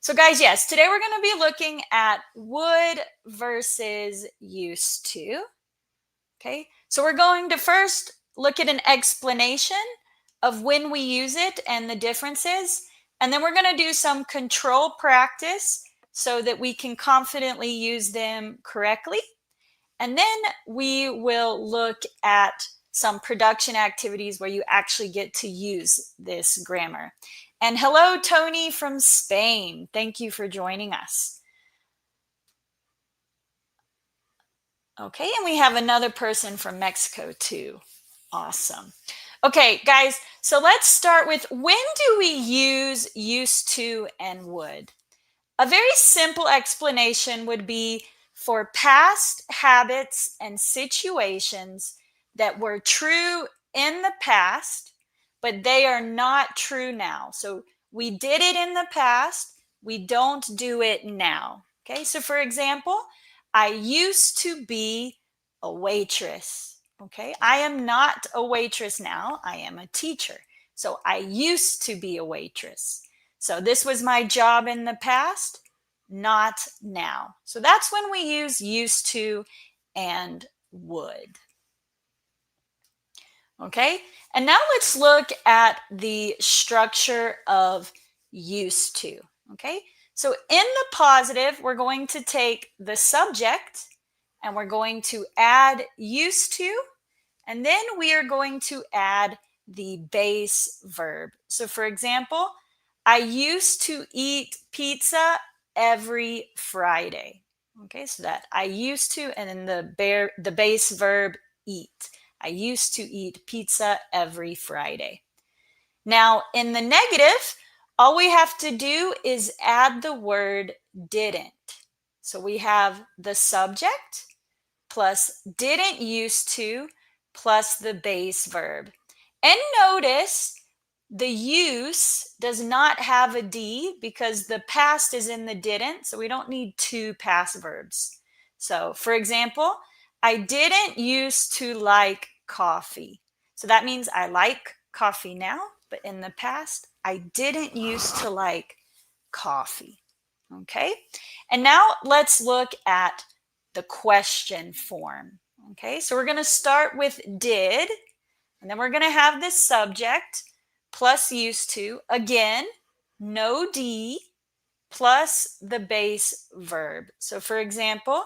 So guys, yes, today we're going to be looking at would versus used to. Okay, so we're going to first look at an explanation of when we use it and the differences. And then we're going to do some control practice so that we can confidently use them correctly. And then we will look at some production activities where you actually get to use this grammar. And hello, Tony from Spain. Thank you for joining us. Okay, and we have another person from Mexico too. Awesome. Okay, guys, so let's start with when do we use used to and would? A very simple explanation would be for past habits and situations that were true in the past, but they are not true now. So we did it in the past, we don't do it now. Okay, so for example, I used to be a waitress. Okay, I am not a waitress now, I am a teacher. So I used to be a waitress. So this was my job in the past, not now. So that's when we use used to and would. Okay, and now let's look at the structure of used to. Okay, so in the positive, we're going to take the subject and we're going to add used to, and then we are going to add the base verb. So for example, I used to eat pizza every Friday. Okay, so that I used to, and then the base verb eat. I used to eat pizza every Friday. Now, in the negative, all we have to do is add the word didn't. So we have the subject plus didn't used to plus the base verb. And notice the use does not have a D because the past is in the didn't, so we don't need two past verbs. So, for example, I didn't used to like coffee. So that means I like coffee now, but in the past, I didn't used to like coffee. Okay? And now let's look at the question form. Okay, so we're going to start with did, and then we're going to have this subject plus used to. Again, no D plus the base verb. So for example,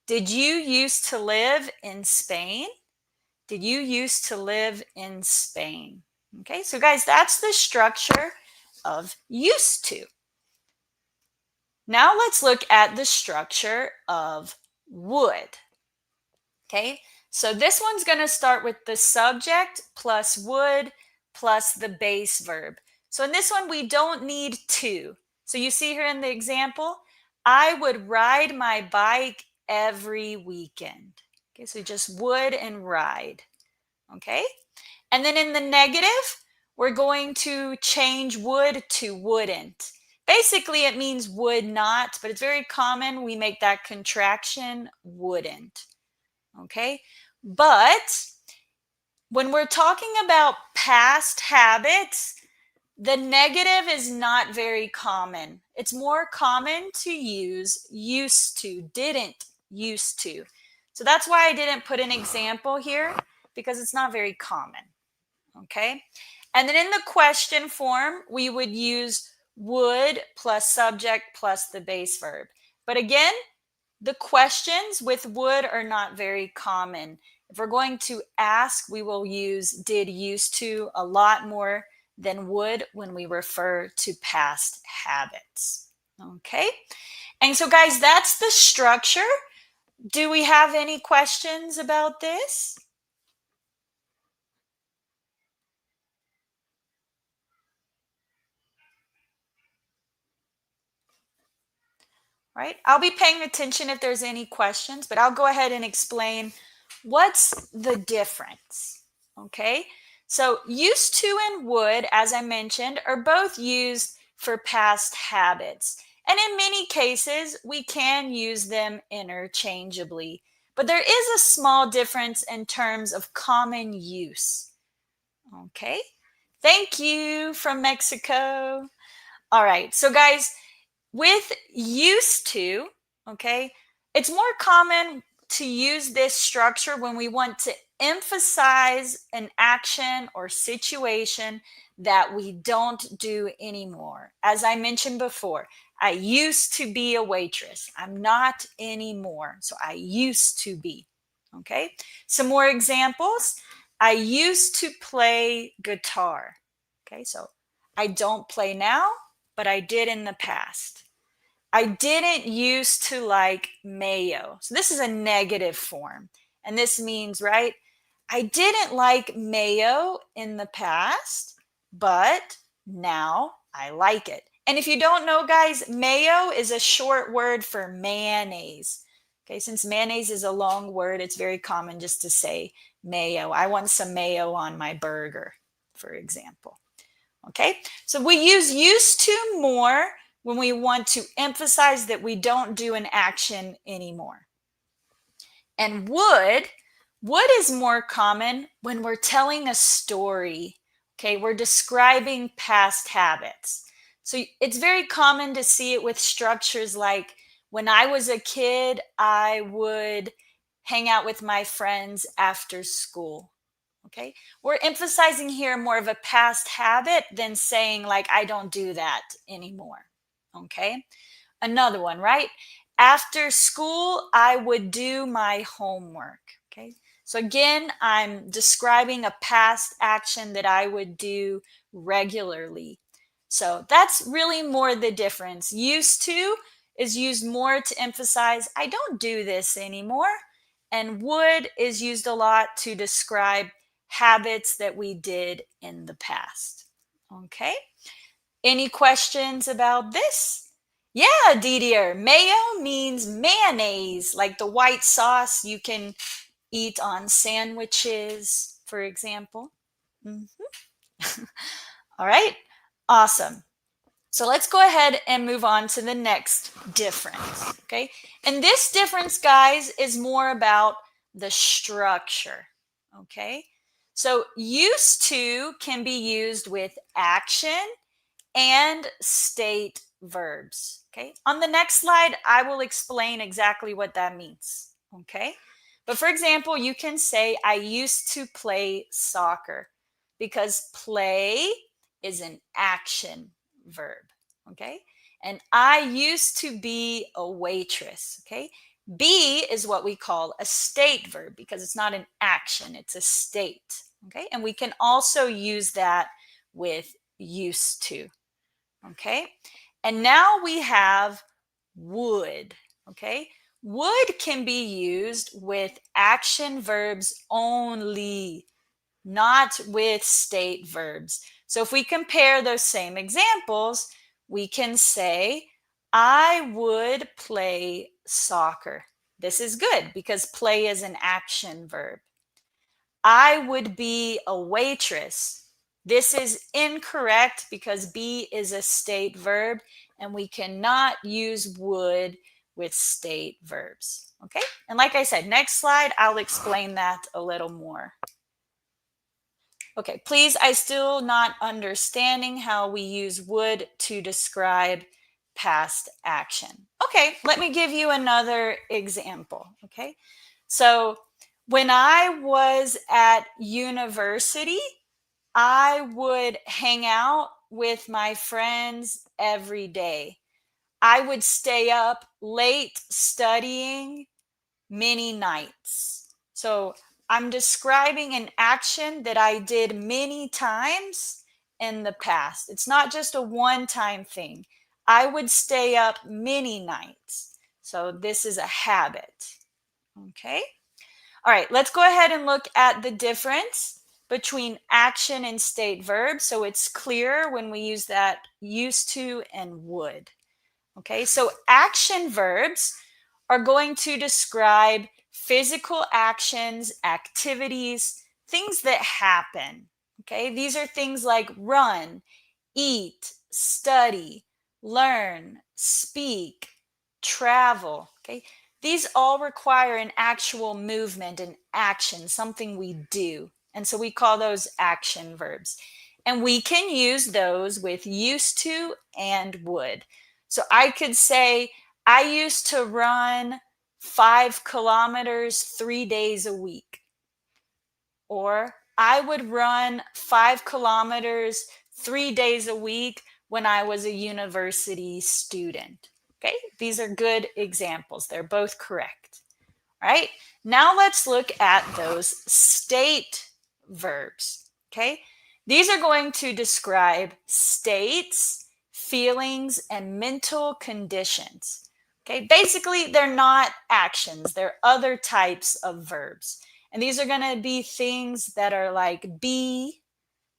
did you used to live in Spain? Did you used to live in Spain? Okay, so guys, that's the structure of used to. Now let's look at the structure of would. Okay, so this one's going to start with the subject plus would plus the base verb. So in this one, we don't need to. So you see here in the example, I would ride my bike every weekend. Okay, so just would and ride. Okay, and then in the negative, we're going to change would to wouldn't. Basically, it means would not, but it's very common. We make that contraction wouldn't. Okay, but when we're talking about past habits, the negative is not very common. It's more common to use used to, didn't used to. So that's why I didn't put an example here, because it's not very common. Okay, and then in the question form, we would use would plus subject plus the base verb. But again, the questions with would are not very common. If we're going to ask, we will use did used to a lot more than would when we refer to past habits. Okay, and so guys, that's the structure. Do we have any questions about this? Right? I'll be paying attention if there's any questions, but I'll go ahead and explain what's the difference. Okay, so used to and would, as I mentioned, are both used for past habits. And in many cases, we can use them interchangeably. But there is a small difference in terms of common use. Okay, thank you from Mexico. All right, so guys, with used to, okay, it's more common to use this structure when we want to emphasize an action or situation that we don't do anymore. As I mentioned before, I used to be a waitress. I'm not anymore. So I used to be. Okay. Some more examples. I used to play guitar. Okay. So I don't play now, but I did in the past. I didn't used to like mayo. So this is a negative form. And this means, right? I didn't like mayo in the past, but now I like it. And if you don't know, guys, mayo is a short word for mayonnaise. Okay, since mayonnaise is a long word, it's very common just to say mayo. I want some mayo on my burger, for example. Okay, so we use used to more when we want to emphasize that we don't do an action anymore. And would is more common when we're telling a story. Okay, we're describing past habits. So it's very common to see it with structures like when I was a kid, I would hang out with my friends after school. Okay. We're emphasizing here more of a past habit than saying, like, I don't do that anymore. Okay. Another one, right? After school, I would do my homework. Okay. So again, I'm describing a past action that I would do regularly. So that's really more the difference. Used to is used more to emphasize, I don't do this anymore. And would is used a lot to describe habits that we did in the past. Okay. Any questions about this? Yeah, Didier. Mayo means mayonnaise, like the white sauce you can eat on sandwiches, for example. Mhm. All right. Awesome. So let's go ahead and move on to the next difference. Okay. And this difference, guys, is more about the structure. Okay. So used to can be used with action and state verbs. Okay. On the next slide, I will explain exactly what that means. Okay. But for example, you can say, I used to play soccer because play is an action verb. Okay. And I used to be a waitress. Okay. Be is what we call a state verb because it's not an action, it's a state. Okay. And we can also use that with used to. Okay. And now we have would. Okay. Would can be used with action verbs only, not with state verbs. So if we compare those same examples, we can say, I would play soccer. This is good because play is an action verb. I would be a waitress. This is incorrect because be is a state verb and we cannot use would with state verbs. Okay. And like I said, next slide, I'll explain that a little more. Okay, please, I still not understanding how we use would to describe past action. Okay, let me give you another example. Okay, so when I was at university, I would hang out with my friends every day. I would stay up late studying many nights. So I'm describing an action that I did many times in the past. It's not just a one time thing. I would stay up many nights. So this is a habit. Okay. All right, let's go ahead and look at the difference between action and state verbs. So it's clear when we use that used to and would. Okay, so action verbs are going to describe physical actions, activities, things that happen. Okay, these are things like run, eat, study, learn, speak, travel. Okay, these all require an actual movement and action, something we do. And so we call those action verbs. And we can use those with used to and would. So I could say, I used to run 5 kilometers 3 days a week. Or I would run 5 kilometers 3 days a week when I was a university student. Okay, these are good examples. They're both correct. All right, now let's look at those state verbs. Okay, these are going to describe states, feelings, and mental conditions. Okay, basically, they're not actions, they're other types of verbs. And these are going to be things that are like be,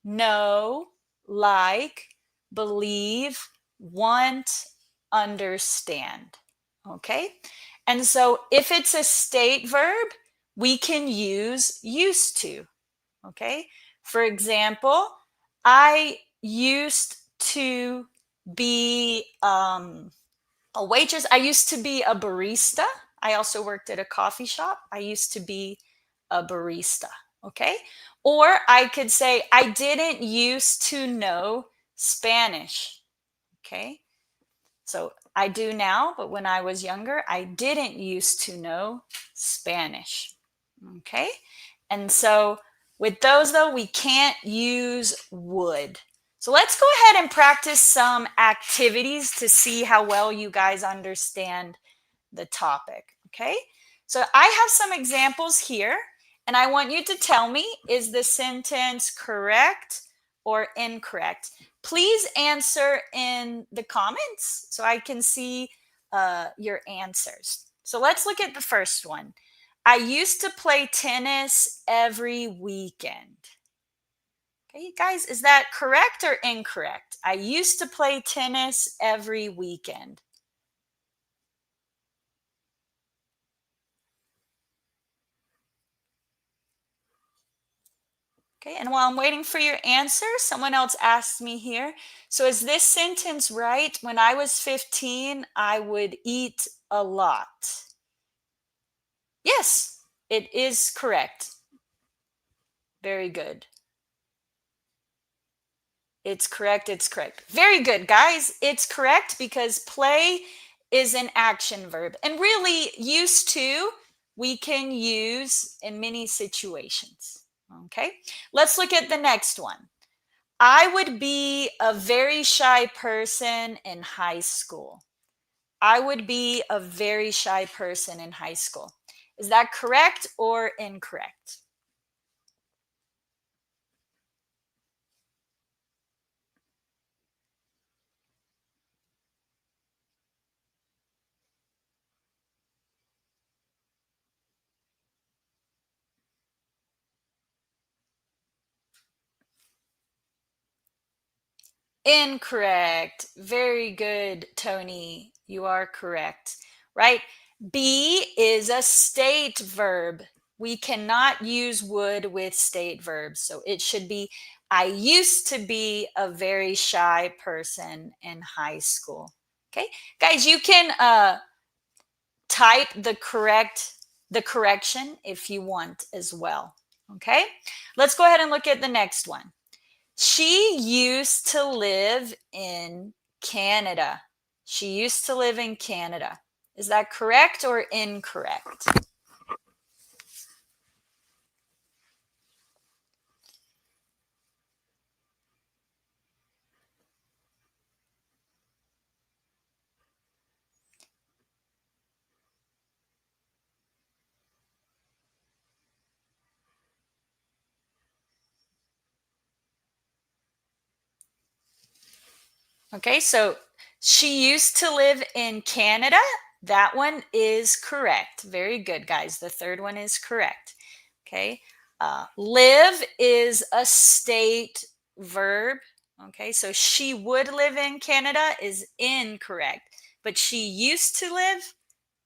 know, like, believe, want, understand. Okay? And so if it's a state verb, we can use used to. Okay? For example, I used to be a waitress. I used to be a barista. I also worked at a coffee shop. I used to be a barista. Okay. Or I could say, I didn't used to know Spanish. Okay. So I do now, but when I was younger, I didn't used to know Spanish. Okay. And so with those, though, we can't use would. So let's go ahead and practice some activities to see how well you guys understand the topic. Okay. So I have some examples here, and I want you to tell me, is the sentence correct or incorrect? Please answer in the comments so I can see your answers. So let's look at the first one. I used to play tennis every weekend. Okay, guys, is that correct or incorrect? I used to play tennis every weekend. Okay, and while I'm waiting for your answer, someone else asked me here. So is this sentence right? When I was 15, I would eat a lot. Yes, it is correct. Very good. It's correct. It's correct. Very good, guys. It's correct because play is an action verb. And really, used to, we can use in many situations. Okay, let's look at the next one. I would be a very shy person in high school. I would be a very shy person in high school. Is that correct or incorrect? Incorrect. Very good, Tony. You are correct. Right? Be is a state verb. We cannot use would with state verbs. So it should be, I used to be a very shy person in high school. Okay? Guys, you can type the correction if you want as well. Okay? Let's go ahead and look at the next one. She used to live in Canada. She used to live in Canada. Is that correct or incorrect? Okay, so she used to live in Canada. That one is correct. Very good, guys. The third one is correct. Okay, live is a state verb. Okay, so she would live in Canada is incorrect, but she used to live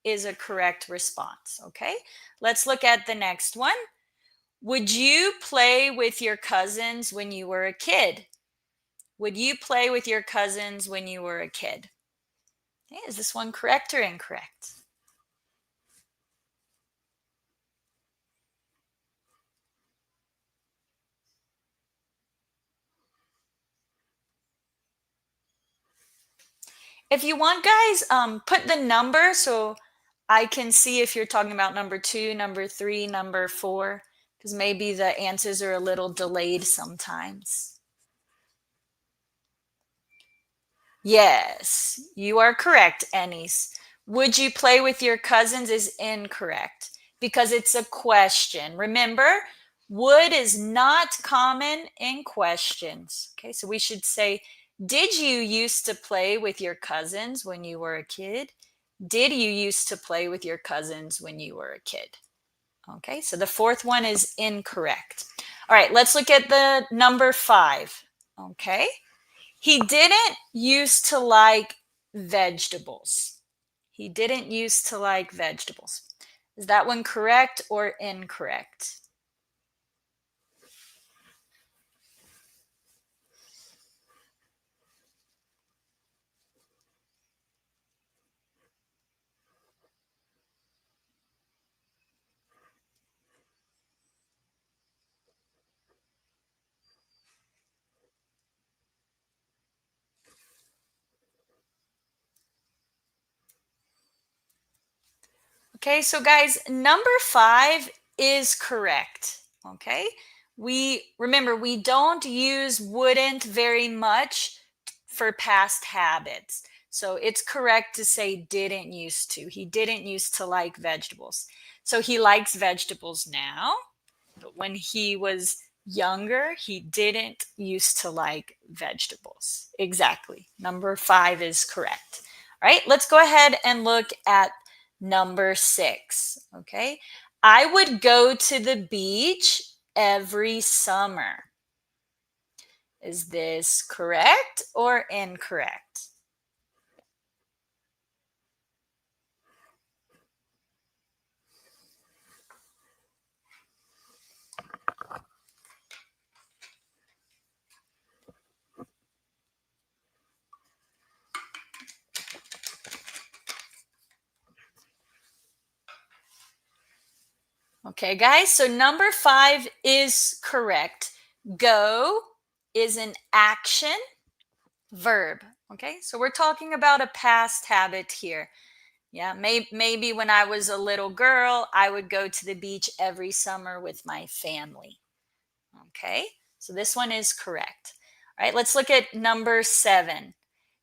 is a correct response. Okay, let's look at the next one. Would you play with your cousins when you were a kid? Would you play with your cousins when you were a kid? Okay, is this one correct or incorrect? If you want, guys, put the number so I can see if you're talking about number 2, number 3, number 4, because maybe the answers are a little delayed sometimes. Yes, you are correct, Ennis. Would you play with your cousins is incorrect because it's a question. Remember, would is not common in questions. Okay, so we should say, did you used to play with your cousins when you were a kid? Did you used to play with your cousins when you were a kid? Okay, so the fourth one is incorrect. All right, let's look at the number 5. Okay. He didn't used to like vegetables. He didn't used to like vegetables. Is that one correct or incorrect? Okay, so guys, number 5 is correct. Okay, we remember we don't use wouldn't very much for past habits. So it's correct to say didn't used to. He didn't used to like vegetables. So he likes vegetables now. But when he was younger, he didn't used to like vegetables. Exactly. Number 5 is correct. All right, let's go ahead and look at number 6. Okay. I would go to the beach every summer. Is this correct or incorrect? Okay, guys, so number 5 is correct. Go is an action verb. Okay, so we're talking about a past habit here. Yeah, maybe when I was a little girl, I would go to the beach every summer with my family. Okay, so this one is correct. All right, let's look at number 7.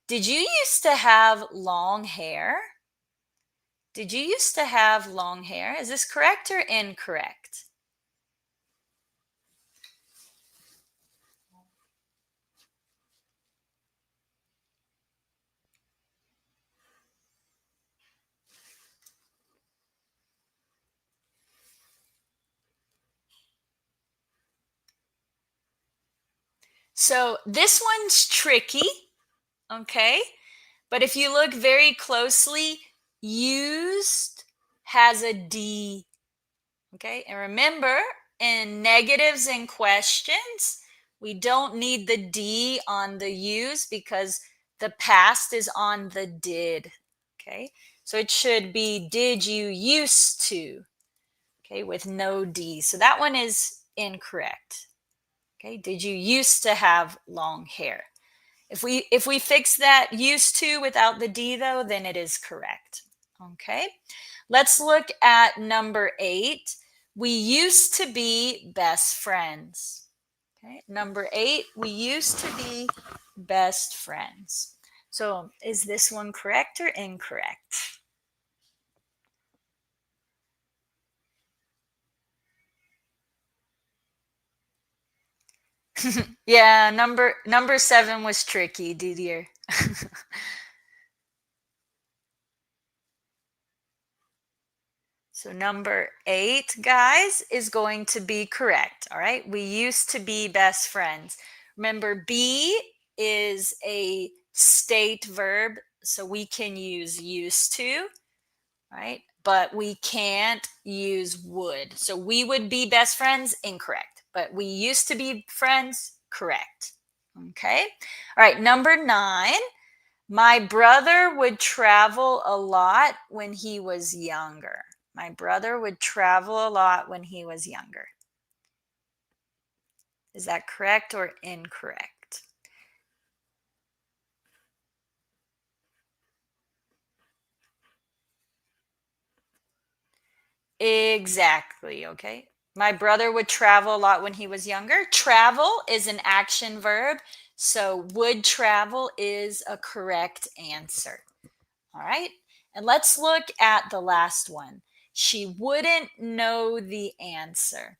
Did you used to have long hair? Did you used to have long hair? Is this correct or incorrect? So this one's tricky, okay? But if you look very closely, used has a D. Okay, and remember in negatives and questions, we don't need the D on the use because the past is on the did. Okay, so it should be did you used to, okay, with no D. So that one is incorrect. Okay, did you used to have long hair? If we fix that used to without the D though, then it is correct. Okay. Let's look at number 8. We used to be best friends. Okay. Number 8, we used to be best friends. So is this one correct or incorrect? Yeah, number 7 was tricky, Didier. So number 8, guys, is going to be correct. All right. We used to be best friends. Remember, be is a state verb. So we can use used to, right? But we can't use would. So we would be best friends, incorrect. But we used to be friends, correct. Okay. All right. Number 9, my brother would travel a lot when he was younger. My brother would travel a lot when he was younger. Is that correct or incorrect? Exactly. Okay. My brother would travel a lot when he was younger. Travel is an action verb. So would travel is a correct answer. All right. And let's look at the last one. She wouldn't know the answer.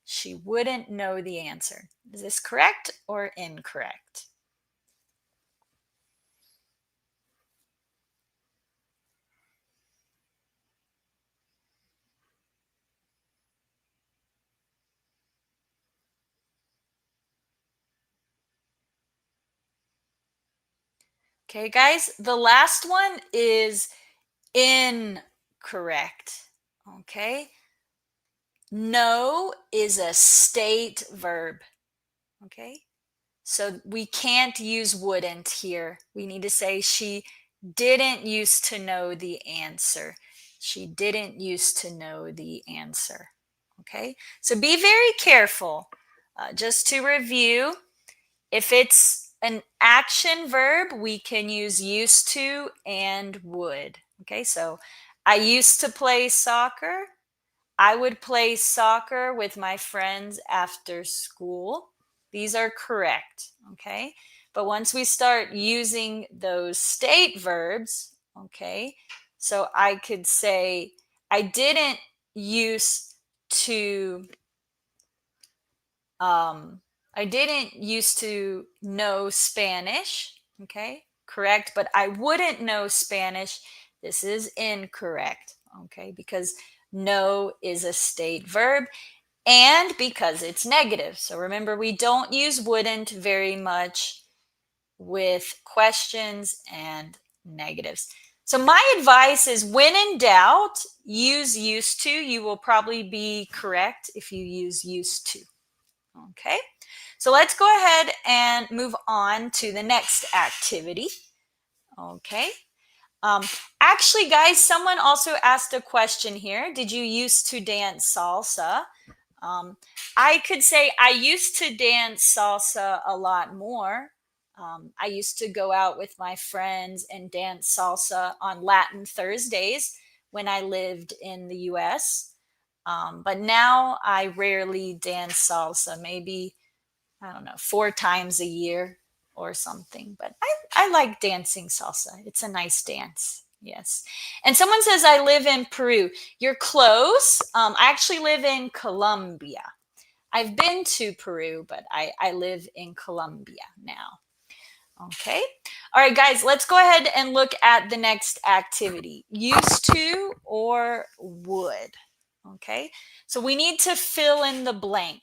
She wouldn't know the answer. Is this correct or incorrect? Okay, guys, the last one is incorrect. Okay. No is a state verb. Okay. So we can't use wouldn't here. We need to say she didn't used to know the answer. She didn't used to know the answer. Okay. So be very careful. Just to review, if it's an action verb, we can use used to and would. Okay. So I used to play soccer. I would play soccer with my friends after school. These are correct, okay? But once we start using those state verbs, okay, so I could say, I didn't used to, um, I didn't used to know Spanish, okay, correct, but I wouldn't know Spanish. This is incorrect, okay, because know is a state verb and because it's negative. So remember, we don't use wouldn't very much with questions and negatives. So my advice is when in doubt, use used to. You will probably be correct if you use used to. Okay. So let's go ahead and move on to the next activity. Okay. Um, Actually, guys, someone also asked a question here. Did you used to dance salsa? Um, I could say I used to dance salsa a lot more. I used to go out with my friends and dance salsa on Latin Thursdays when I lived in the US. But now I rarely dance salsa, maybe, I don't know, 4 times a year or something. But I like dancing salsa, it's a nice dance. Yes. And someone says, I live in Peru. You're close. I actually live in Colombia. I've been to Peru, but I live in Colombia now. Okay. All right, guys, let's go ahead and look at the next activity. Used to or would. Okay. So we need to fill in the blank.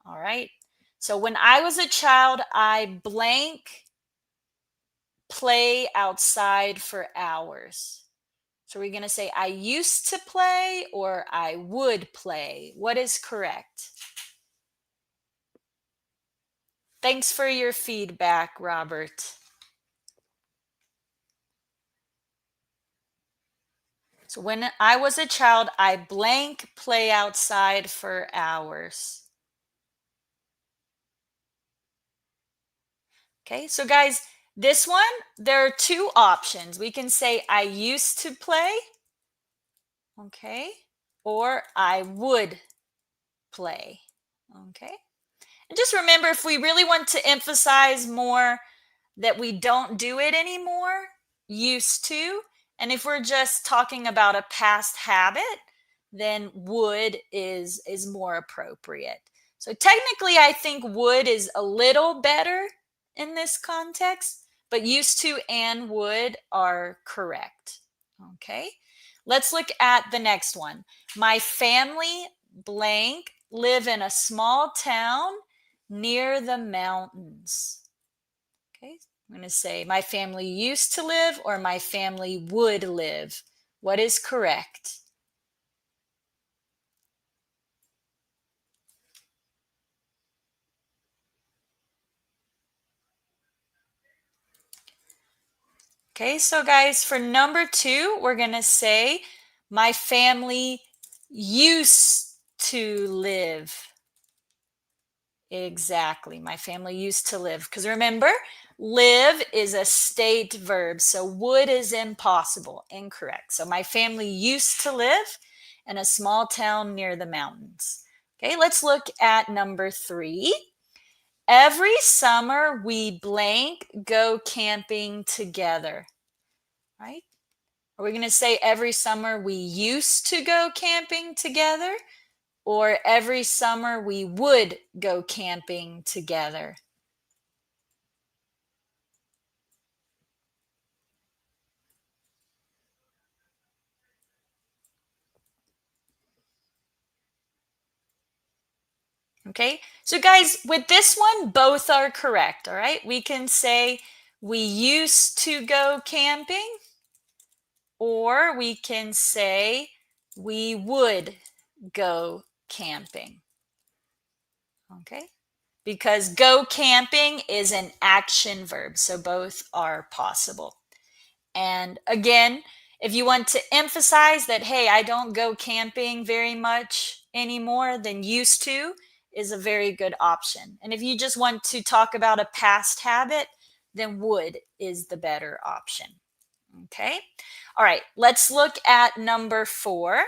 All right. So when I was a child, I blank play outside for hours. So we're going to say I used to play or I would play. What is correct? Thanks for your feedback, Robert. So when I was a child, I blank play outside for hours. Okay, so guys, this one, there are two options. We can say I used to play, okay, or I would play, okay. And just remember, if we really want to emphasize more that we don't do it anymore, used to. And if we're just talking about a past habit, then would is more appropriate. So technically, I think would is a little better in this context, but used to and would are correct. Okay. Let's look at the next one. My family blank live in a small town near the mountains. Okay, I'm going to say my family used to live or my family would live. What is correct? Okay, so guys, for number 2, we're going to say my family used to live. Exactly. My family used to live. Because remember, live is a state verb. So would is impossible, incorrect. So my family used to live. and a small town near the mountains. Okay, let's look at number 3. Every summer we blank go camping together, right? Are we going to say every summer we used to go camping together, or every summer we would go camping together? Okay, so guys, with this one, both are correct, all right? We can say we used to go camping, or we can say we would go camping, okay? Because go camping is an action verb, so both are possible. And again, if you want to emphasize that, hey, I don't go camping very much anymore, then used to is a very good option. And if you just want to talk about a past habit, then would is the better option. Okay. All right. Let's look at number 4.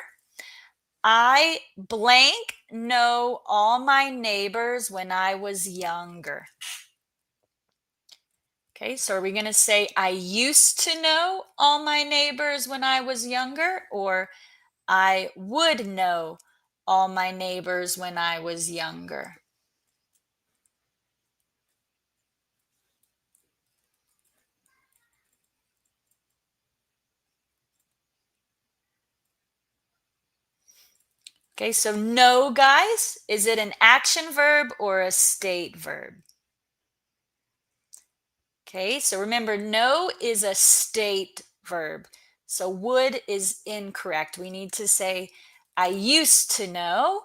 I blank know all my neighbors when I was younger. Okay, so are we going to say I used to know all my neighbors when I was younger, or I would know all my neighbors when I was younger? Okay, so know, guys, is it an action verb or a state verb? Okay, so remember, know is a state verb. So would is incorrect. We need to say, I used to know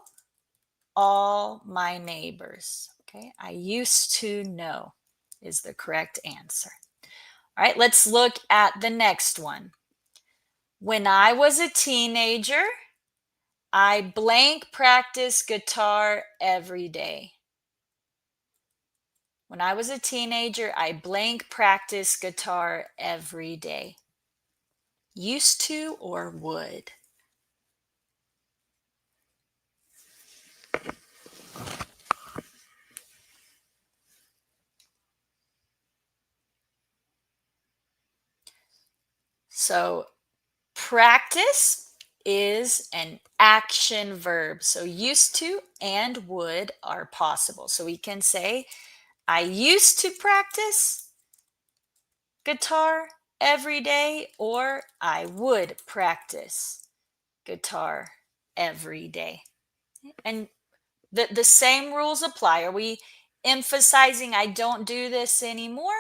all my neighbors. Okay, I used to know is the correct answer. All right, let's look at the next one. When I was a teenager, I blank practice guitar every day. When I was a teenager, I blank practice guitar every day. Used to or would? So practice is an action verb. So used to and would are possible. So we can say, I used to practice guitar every day, or I would practice guitar every day. And the same rules apply. Are we emphasizing I don't do this anymore?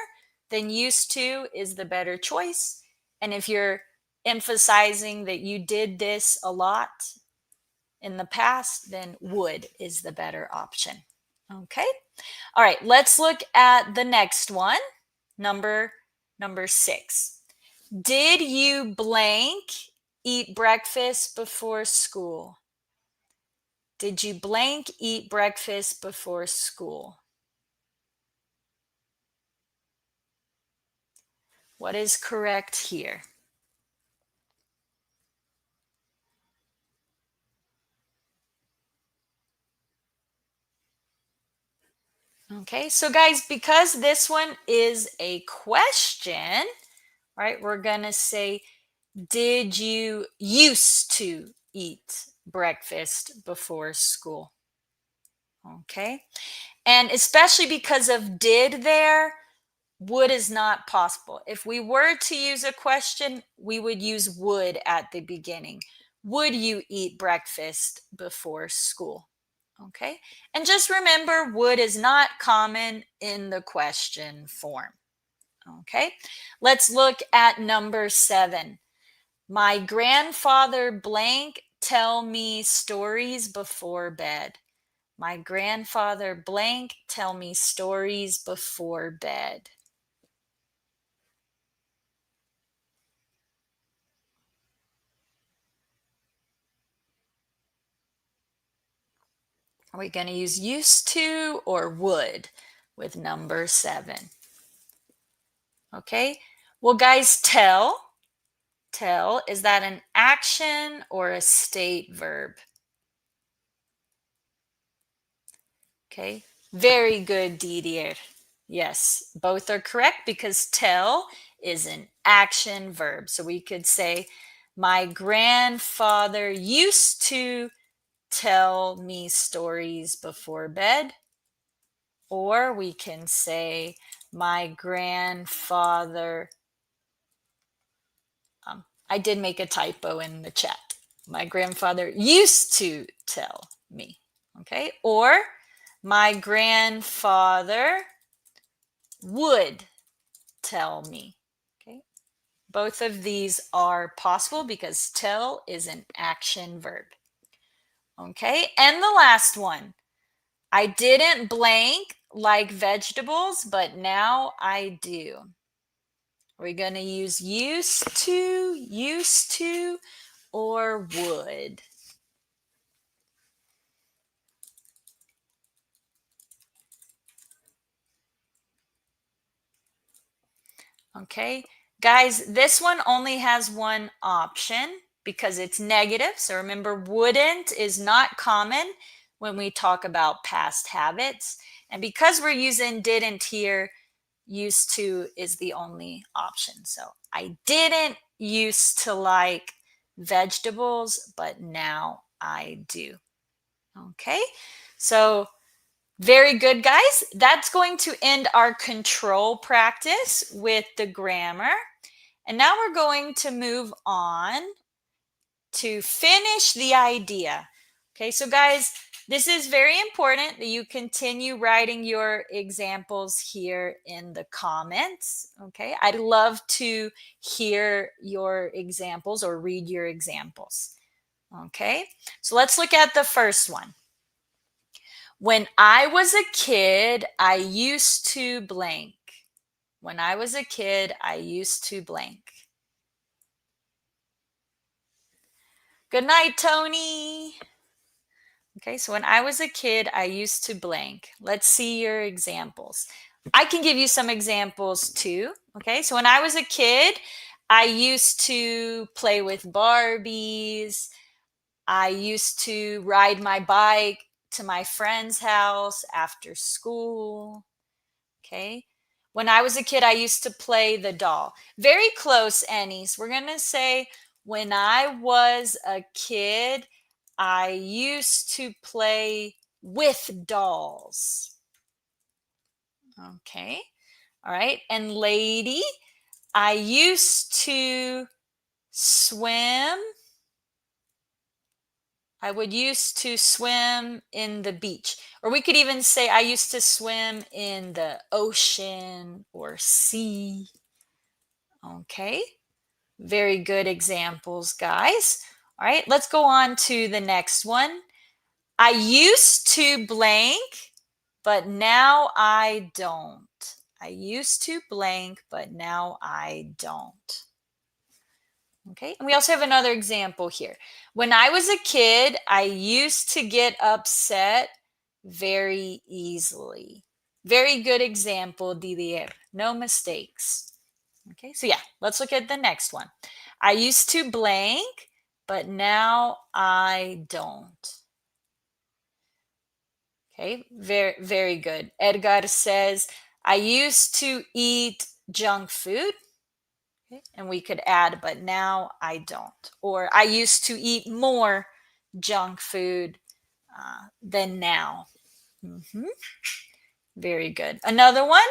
Then used to is the better choice. And if you're emphasizing that you did this a lot in the past, then would is the better option. Okay. All right, let's look at the next one. Number 6. Did you blank eat breakfast before school? Did you blank eat breakfast before school? What is correct here? Okay, so guys, because this one is a question, right, we're going to say, did you used to eat breakfast before school? Okay, and especially because of did there, would is not possible. If we were to use a question, we would use would at the beginning. Would you eat breakfast before school? Okay. And just remember, would is not common in the question form. Okay. Let's look at number 7. My grandfather blank tell me stories before bed. My grandfather blank tell me stories before bed. Are we going to use used to or would with number 7? Okay. Well, guys, tell, is that an action or a state verb? Okay, very good, Didier. Yes, both are correct because tell is an action verb. So we could say, my grandfather used to tell me stories before bed. Or we can say, my grandfather, I did make a typo in the chat. My grandfather used to tell me. Okay, or my grandfather would tell me. Okay, both of these are possible because tell is an action verb. Okay, and the last one. I didn't blank like vegetables, but now I do. We're going to use used to, or would. Okay, guys, this one only has one option because it's negative. So remember, wouldn't is not common when we talk about past habits. And because we're using didn't here, used to is the only option. So I didn't used to like vegetables, but now I do. Okay, so very good, guys. That's going to end our control practice with the grammar. And now we're going to move on to finish the idea. Okay, so guys, this is very important that you continue writing your examples here in the comments. Okay, I'd love to hear your examples or read your examples. Okay, so let's look at the first one. When I was a kid, I used to blank. When I was a kid, I used to blank. Good night, Tony. Okay, so when I was a kid, I used to blank. Let's see your examples. I can give you some examples too. Okay, so when I was a kid, I used to play with Barbies. I used to ride my bike to my friend's house after school. Okay. When I was a kid, I used to play the doll. Very close, Annies. We're going to say, when I was a kid, I used to play with dolls. Okay. All right. And lady, I used to swim. I would used to swim in the beach. Or we could even say I used to swim in the ocean or sea. Okay. Very good examples, guys. All right, let's go on to the next one. I used to blank, but now I don't. I used to blank, but now I don't. Okay, and we also have another example here. When I was a kid, I used to get upset very easily. Very good example, Didier. No mistakes. Okay, so yeah, let's look at the next one. I used to blank, but now I don't. Okay, very, very good. Edgar says, I used to eat junk food. Okay, and we could add, but now I don't. Or I used to eat more junk food than now. Very good. Another one.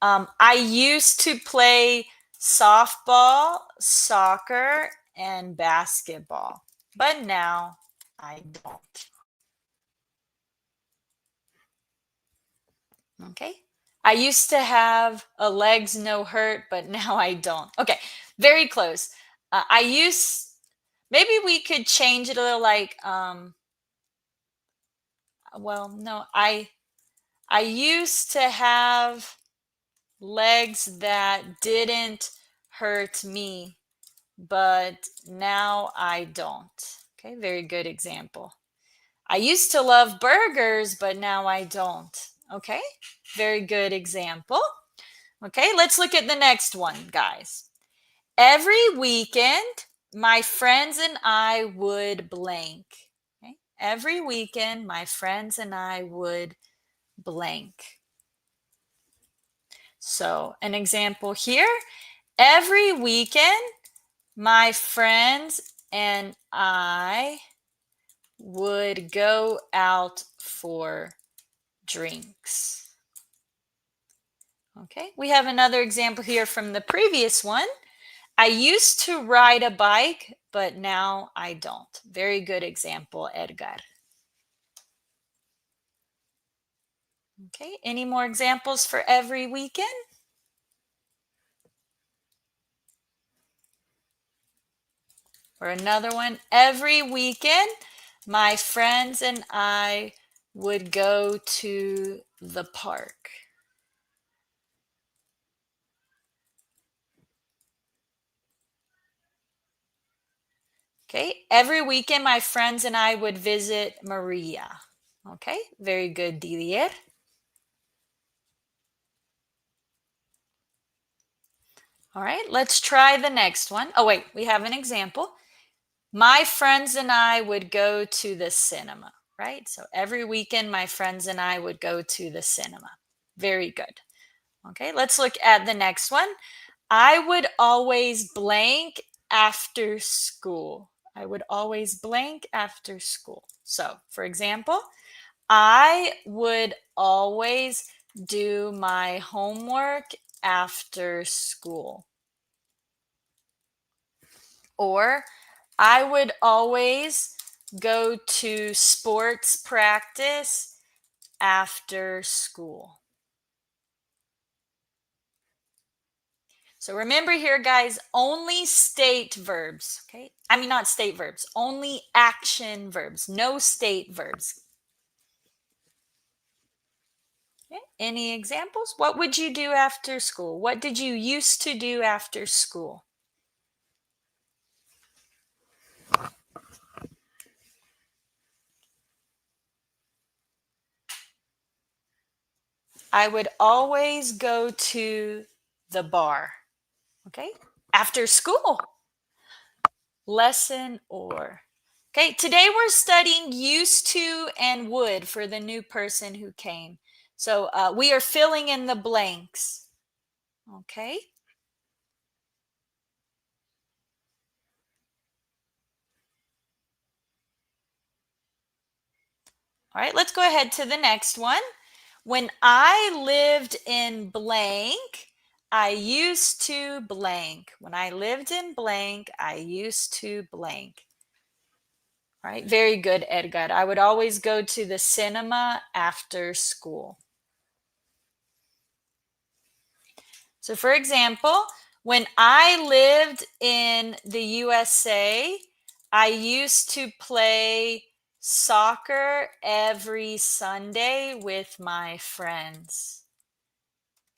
I used to play softball, soccer, and basketball, but now I don't. Okay. I used to have a legs no hurt, but now I don't. Okay. Very close. Maybe we could change it a little like, well, no, I used to have legs that didn't hurt me, but now I don't. Okay, very good example. I used to love burgers, but now I don't. Okay, very good example. Okay, let's look at the next one, guys. Every weekend, my friends and I would blank. Okay? Every weekend, my friends and I would blank. So, an example here. Every weekend, my friends and I would go out for drinks. Okay, we have another example here from the previous one. I used to ride a bike, but now I don't. Very good example, Edgar. Okay, any more examples for every weekend? Or another one, every weekend, my friends and I would go to the park. Okay, every weekend, my friends and I would visit Maria. Okay, very good, Didier. All right, let's try the next one. Oh, wait, we have an example. My friends and I would go to the cinema, right? So every weekend, my friends and I would go to the cinema. Very good. Okay, let's look at the next one. I would always blank after school. I would always blank after school. So, for example, I would always do my homework after school. Or I would always go to sports practice after school. So remember here, guys, only state verbs, okay? I mean, not state verbs, only action verbs, no state verbs. Okay. Any examples? What would you do after school? What did you used to do after school? I would always go to the bar, okay? After school. Lesson or. Okay, today we're studying used to and would for the new person who came. So we are filling in the blanks. Okay. All right, let's go ahead to the next one. When I lived in blank, I used to blank. When I lived in blank, I used to blank. All right, very good, Edgar. I would always go to the cinema after school. So, for example, when I lived in the USA, I used to play soccer every Sunday with my friends.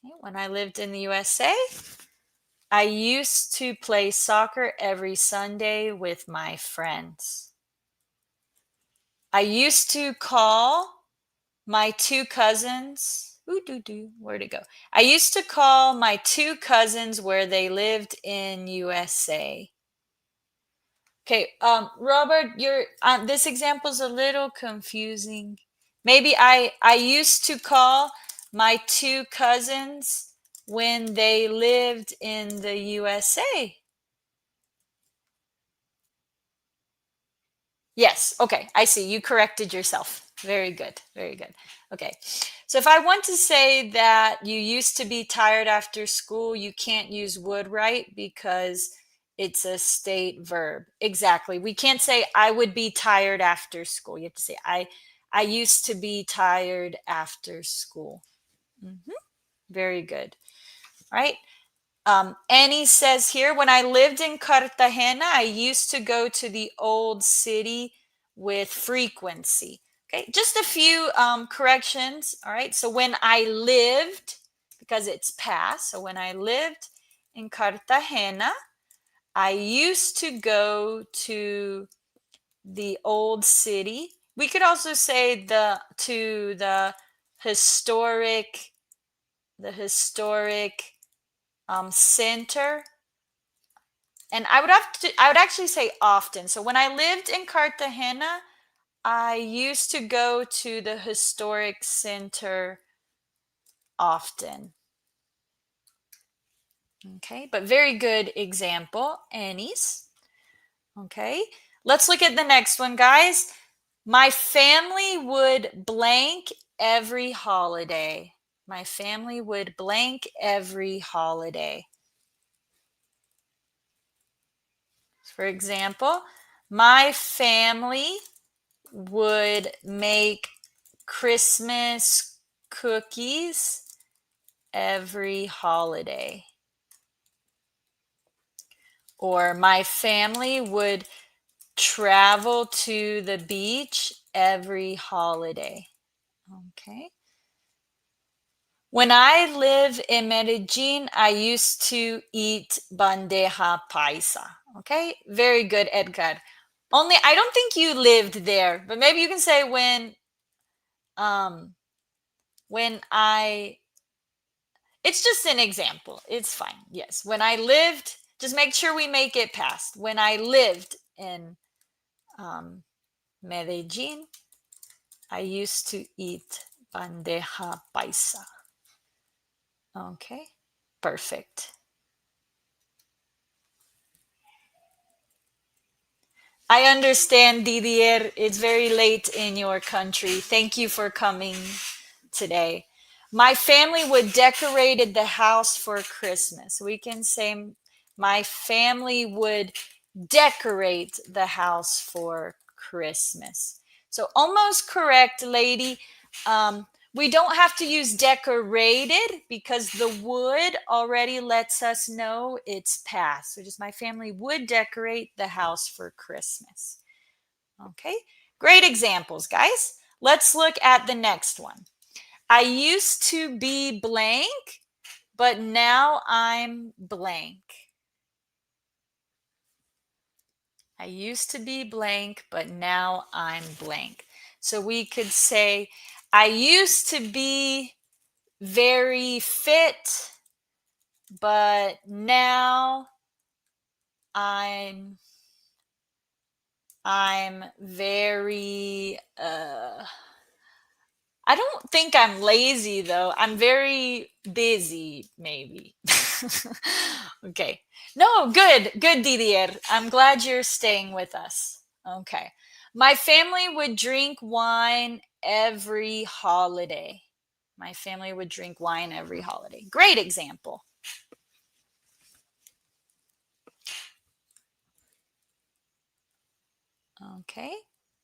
Okay, when I lived in the USA, I used to play soccer every Sunday with my friends. I used to call my two cousins. Where'd it go? I used to call my two cousins where they lived in USA. Okay, Robert, your this example's a little confusing. Maybe I used to call my two cousins when they lived in the USA. Yes, okay, I see. You corrected yourself. Very good, very good. Okay, so if I want to say that you used to be tired after school, you can't use would, right? Because it's a state verb. Exactly. We can't say I would be tired after school. You have to say I used to be tired after school. Very good. All right. Annie says here, when I lived in Cartagena, I used to go to the old city with frequency. Okay, just a few corrections. All right, so when I lived, because it's past, so when I lived in Cartagena, I used to go to the old city. We could also say the historic, the historic center And I would actually say often. So when I lived in Cartagena, I used to go to the historic center often. Okay, but very good example, Annie's. Okay, let's look at the next one, guys. My family would blank every holiday. My family would blank every holiday. For example, my family would make Christmas cookies every holiday. Or my family would travel to the beach every holiday. Okay. When I live in Medellin, I used to eat bandeja paisa. Okay. Very good, Edgar. Only I don't think you lived there, but maybe you can say um when I it's just an example. It's fine. Yes. When I lived, just make sure we make it past. When I lived in Medellin, I used to eat bandeja paisa. Okay. Perfect. I understand, Didier. It's very late in your country. Thank you for coming today. My family would decorated the house for Christmas. We can say my family would decorate the house for Christmas. So almost correct, lady. We don't have to use decorated because the would already lets us know it's past. So just my family would decorate the house for Christmas. Okay, great examples, guys. Let's look at the next one. I used to be blank, but now I'm blank. I used to be blank, but now I'm blank. So we could say, I used to be very fit, but now I'm very I don't think I'm lazy though. I'm very busy, maybe. Okay. No, good. Good, Didier. I'm glad you're staying with us. Okay. My family would drink wine every holiday. My family would drink wine every holiday. Great example. Okay.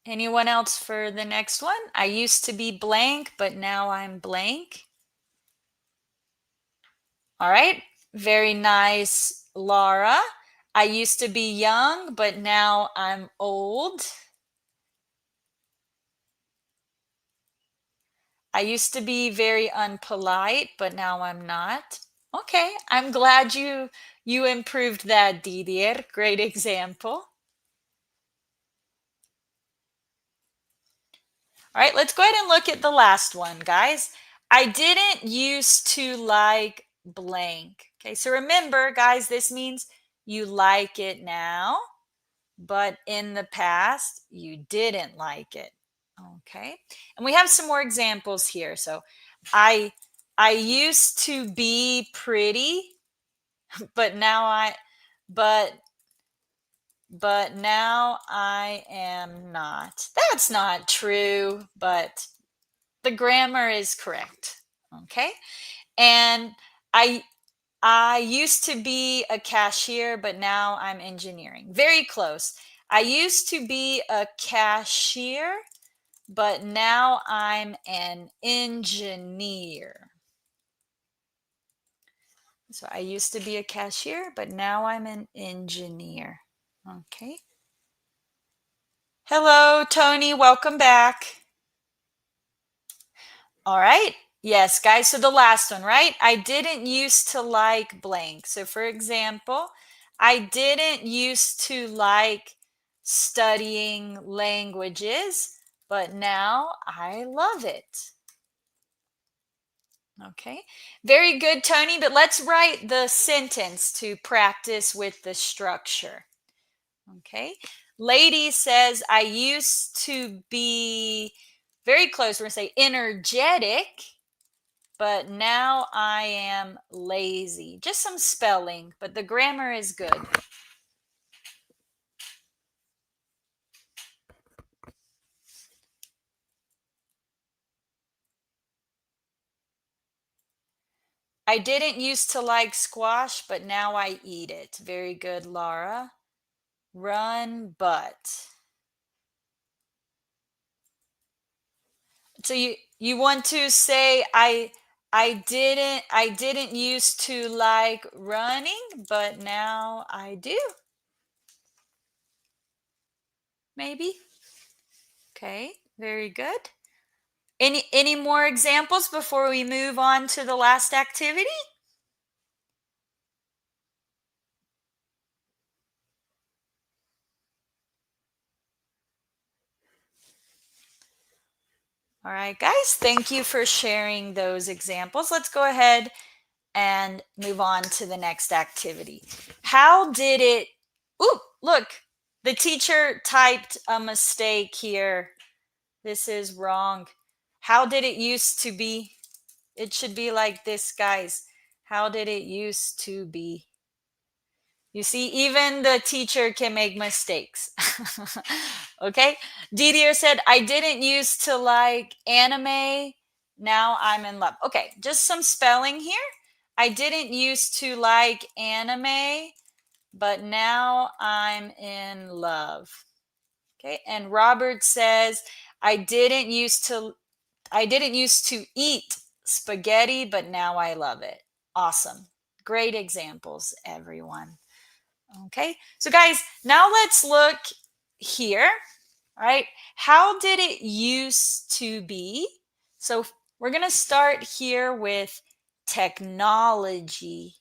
Anyone else for the next one? I used to be blank, but now I'm blank. All right. Very nice, Laura. I used to be young, but now I'm old. I used to be very unpolite, but now I'm not. Okay, I'm glad you improved that, Didier. Great example. All right, let's go ahead and look at the last one, guys. I didn't used to like blank. Okay, so remember, guys, this means you like it now, but in the past, you didn't like it. Okay, and we have some more examples here. So I I used to be pretty, but now I but but now I am not. That's not true, but the grammar is correct. Okay. And I I used to be a cashier, but now I'm engineering. Very close. I used to be a cashier, but now I'm an engineer. So I used to be a cashier, but now I'm an engineer. Okay. Hello, Tony. Welcome back. All right. Yes, guys. So the last one, right? I didn't used to like blank. So for example, I didn't used to like studying languages, but now I love it. Okay, very good, Tony. But let's write the sentence to practice with the structure. Okay, Lady says, I used to be very close. We're going to say energetic, but now I am lazy. Just some spelling, but the grammar is good. I didn't used to like squash, but now I eat it. Very good, Laura. Run, but. So you want to say I didn't used to like running, but now I do. Maybe. Okay, very good. Any more examples before we move on to the last activity? All right, guys, thank you for sharing those examples. Let's go ahead and move on to the next activity. How did it, ooh, look, the teacher typed a mistake here. This is wrong. How did it used to be? It should be like this, guys. How did it used to be? You see, even the teacher can make mistakes. Okay. Didier said, I didn't used to like anime. Now I'm in love. Okay. Just some spelling here. I didn't used to like anime, but now I'm in love. Okay. And Robert says, I didn't used to eat spaghetti, but now I love it. Awesome. Great examples, everyone. Okay, so guys, now let's look here. All right, how did it used to be? So we're going to start here with technology.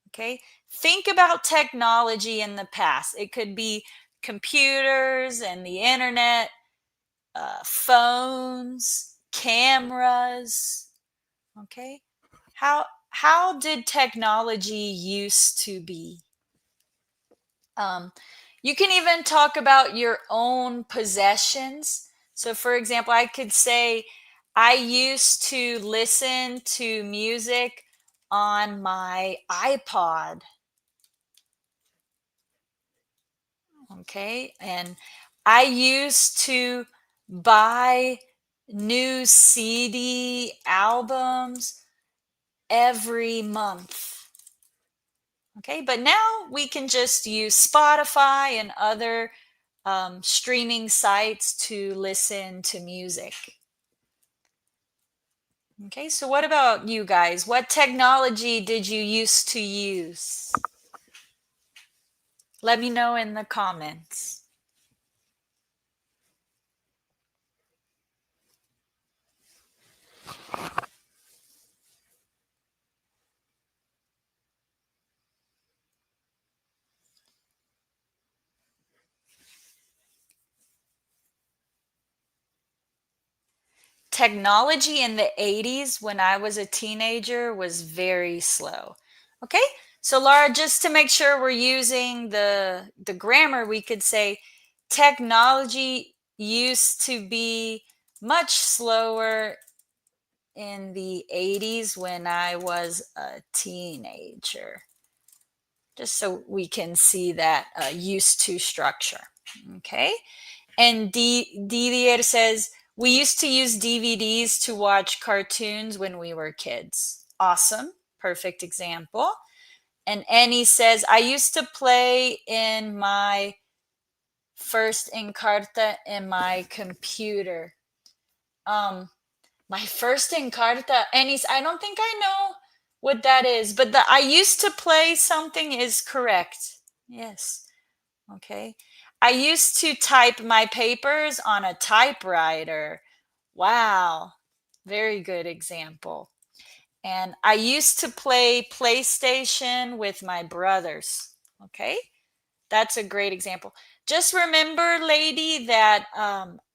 Okay, think about technology in the past. It could be computers and the internet, phones, cameras. Okay, how did technology used to be? Um, you can even talk about your own possessions. So, for example, I could say, I used to listen to music on my iPod. Okay. And I used to buy new CD albums every month. Okay. But now we can just use Spotify and other streaming sites to listen to music. Okay, so what about you guys? What technology did you used to use? Let me know in the comments. Technology in the 80s when I was a teenager was very slow. Okay, so Laura, just to make sure we're using the grammar, we could say technology used to be much slower in the 80s when I was a teenager. Just so we can see that used to structure. Okay. And Didier says, we used to use DVDs to watch cartoons when we were kids. Awesome. Perfect example. And Annie says, I used to play in my first Encarta in my computer. My first Encarta, Annie's, I don't think I know what that is, but the I used to play something is correct. Yes. Okay. I used to type my papers on a typewriter. Wow. Very good example. And I used to play PlayStation with my brothers. Okay. That's a great example. Just remember, lady, that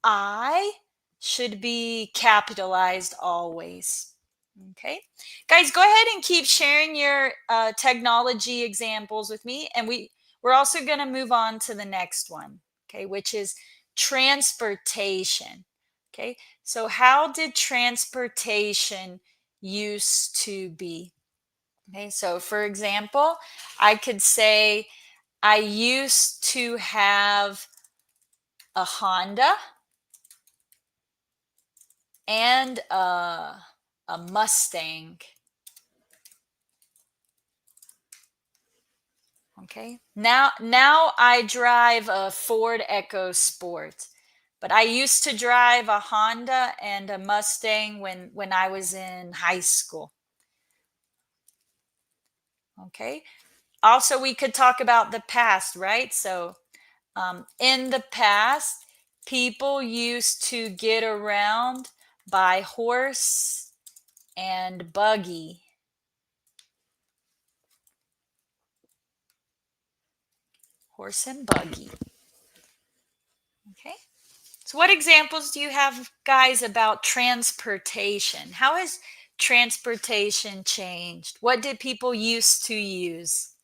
I should be capitalized always. Okay. Guys, go ahead and keep sharing your technology examples with me. And we're also going to move on to the next one, okay, which is transportation. Okay. So how did transportation used to be? Okay. So for example, I could say I used to have a Honda and a Mustang. Okay. Now I drive a Ford Echo Sport. But I used to drive a Honda and a Mustang when I was in high school. Okay. Also, we could talk about the past, right? So, in the past, people used to get around by horse and buggy. Horse and buggy. Okay. So, what examples do you have, guys, about transportation? How has transportation changed? What did people used to use?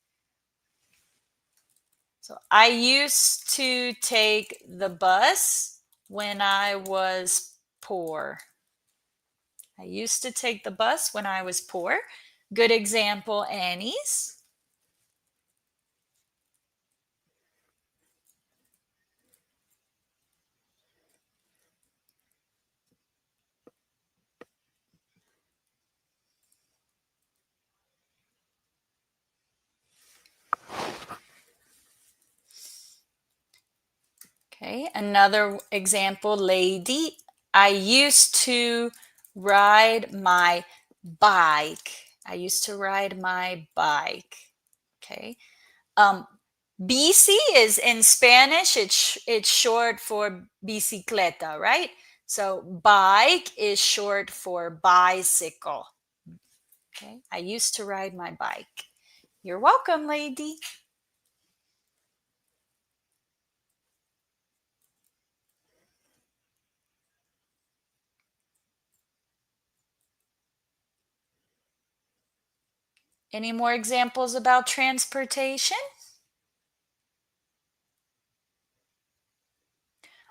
So, I used to take the bus when I was poor. I used to take the bus when I was poor. Good example, Annie's. Okay, another example, lady. I used to ride my bike. I used to ride my bike. Okay. Um, bici is in Spanish, it's short for bicicleta, right? So bike is short for bicycle. Okay. I used to ride my bike. You're welcome, lady. Any more examples about transportation?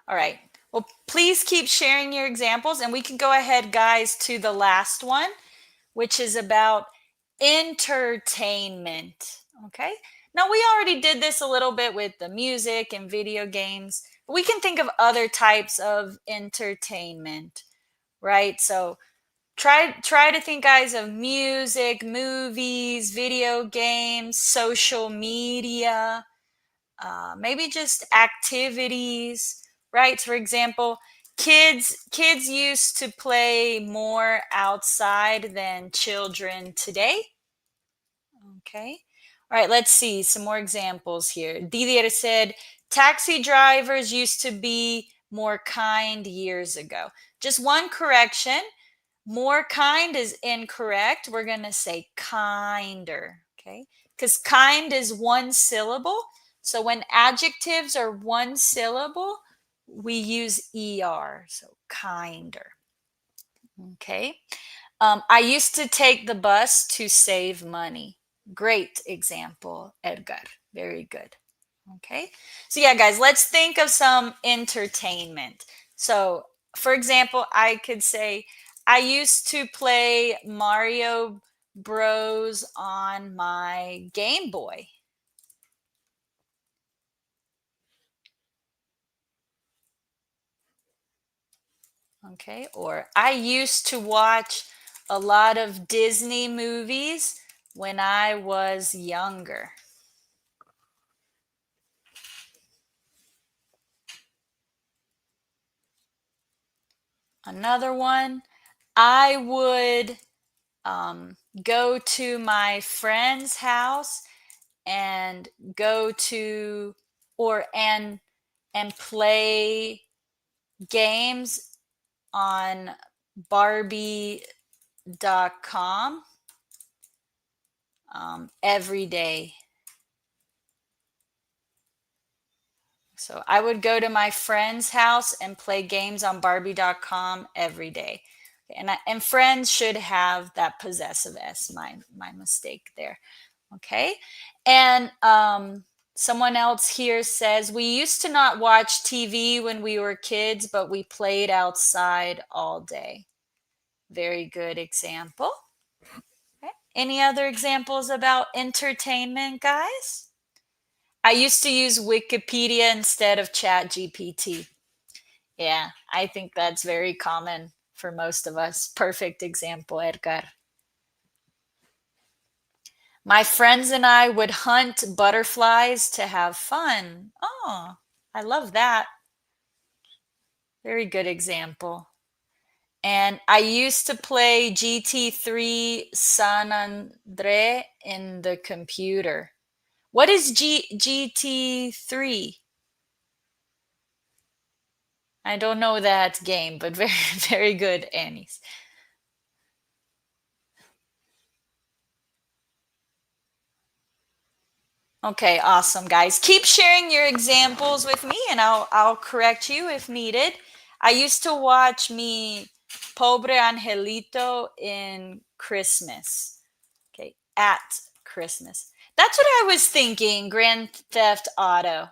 All right. Well, please keep sharing your examples, and we can go ahead, guys, to the last one, which is about entertainment. Okay. Now, we already did this a little bit with the music and video games, but we can think of other types of entertainment, right? So, try to think, guys, of music, movies, video games, social media, maybe just activities, right? For example, kids used to play more outside than children today. Okay. All right, let's see some more examples here. Didier said taxi drivers used to be more kind years ago. Just one correction. More kind is incorrect. We're going to say kinder, okay? Because kind is one syllable. So when adjectives are one syllable, we use er, so kinder, okay? I used to take the bus to save money. Great example, Edgar. Very good. Okay. So, yeah, guys, let's think of some entertainment. So, for example, I could say, I used to play Mario Bros on my Game Boy. Okay. Or I used to watch a lot of Disney movies when I was younger. Another one, I would go to my friend's house and go to or and play games on Barbie.com every day. So I would go to my friend's house and play games on Barbie.com every day. And friends should have that possessive s. My mistake there. Okay. And someone else here says, we used to not watch TV when we were kids, but we played outside all day. Very good example. Okay. Any other examples about entertainment, guys? I used to use Wikipedia instead of Chat GPT. Yeah, I think that's very common for most of us. Perfect example, Edgar. My friends and I would hunt butterflies to have fun. Oh, I love that. Very good example. And I used to play GT3 San Andre in the computer. What is GT3? I don't know that game, but very, very good, Annie's. Okay, awesome, guys. Keep sharing your examples with me, and I'll correct you if needed. I used to watch Mi Pobre Angelito in Christmas. Okay, at Christmas. That's what I was thinking. Grand Theft Auto.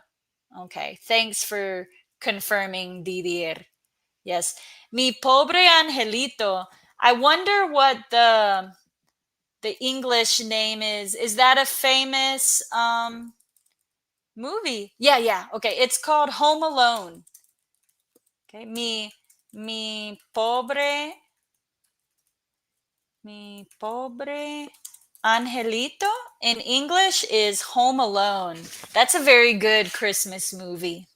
Okay, thanks for confirming, Didier. Yes, Mi Pobre Angelito. I wonder what the English name is. Is that a famous movie? Yeah. Okay, it's called Home Alone. Okay, mi pobre Angelito in English is Home Alone. That's a very good Christmas movie.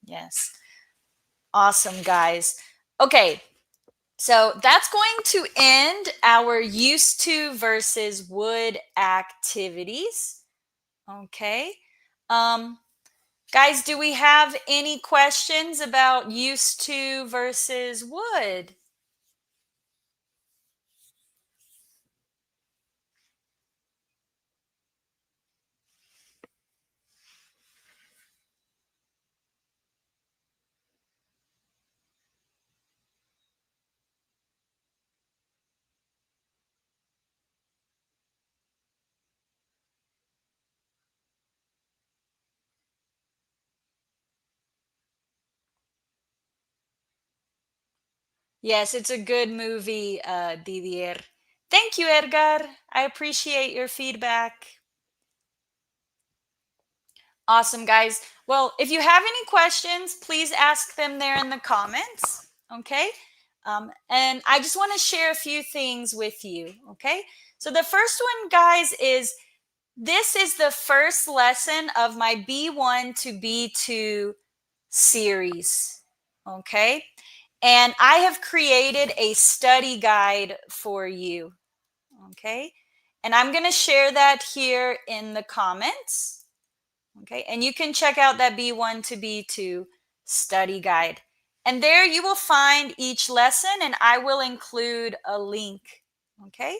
Yes. Awesome, guys. Okay, so that's going to end our used to versus would activities. Okay. Um, Guys, do we have any questions about used to versus would? Yes, it's a good movie, Didier. Thank you, Edgar. I appreciate your feedback. Awesome, guys. Well, if you have any questions, please ask them there in the comments. Okay. And I just want to share a few things with you. Okay. So the first one, guys, is this is the first lesson of my B1 to B2 series. Okay. And I have created a study guide for you. Okay. And I'm going to share that here in the comments. Okay. And you can check out that B1 to B2 study guide. And there you will find each lesson, and I will include a link. Okay.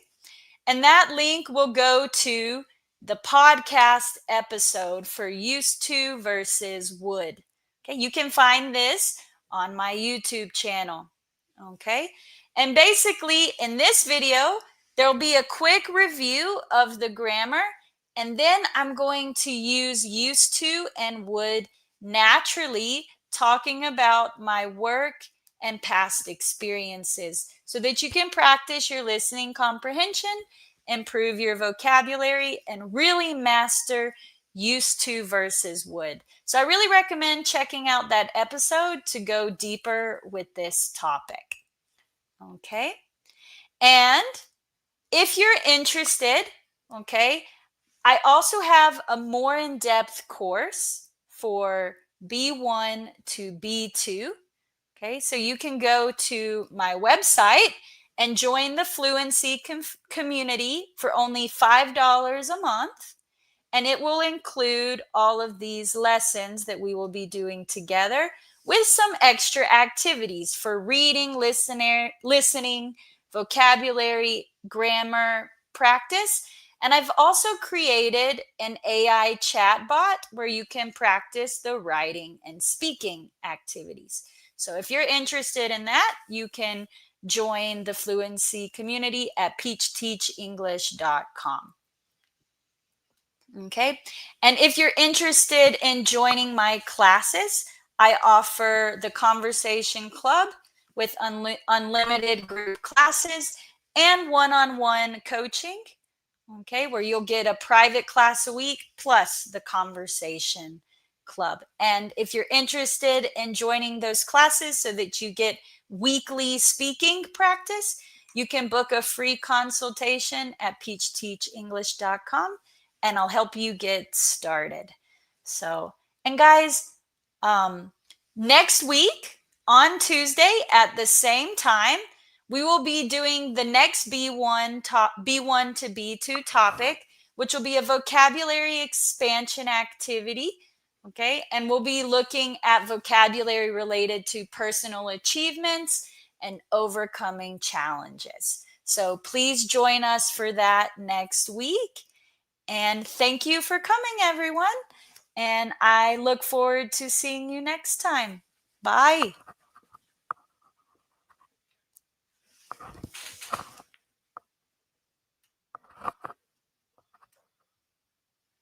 And that link will go to the podcast episode for used to versus would. Okay, you can find this on my YouTube channel. Okay, and basically in this video, there'll be a quick review of the grammar, and then I'm going to use used to and would naturally, talking about my work and past experiences so that you can practice your listening comprehension, improve your vocabulary, and really master used to versus would. So I really recommend checking out that episode to go deeper with this topic. Okay. And if you're interested, okay, I also have a more in-depth course for B1 to B2. Okay, so you can go to my website and join the Fluency community for only $5 a month. And it will include all of these lessons that we will be doing together with some extra activities for reading, listening, vocabulary, grammar practice. And I've also created an AI chatbot where you can practice the writing and speaking activities. So if you're interested in that, you can join the fluency community at peachteachenglish.com. Okay. And if you're interested in joining my classes, I offer the Conversation Club with unlimited group classes and one-on-one coaching. Okay, where you'll get a private class a week plus the Conversation Club. And if you're interested in joining those classes so that you get weekly speaking practice, you can book a free consultation at peachteachenglish.com and I'll help you get started. So, and guys, next week on Tuesday at the same time, we will be doing the next B1 to B2 topic, which will be a vocabulary expansion activity. Okay, and we'll be looking at vocabulary related to personal achievements and overcoming challenges. So please join us for that next week. And thank you for coming, everyone. And I look forward to seeing you next time. Bye.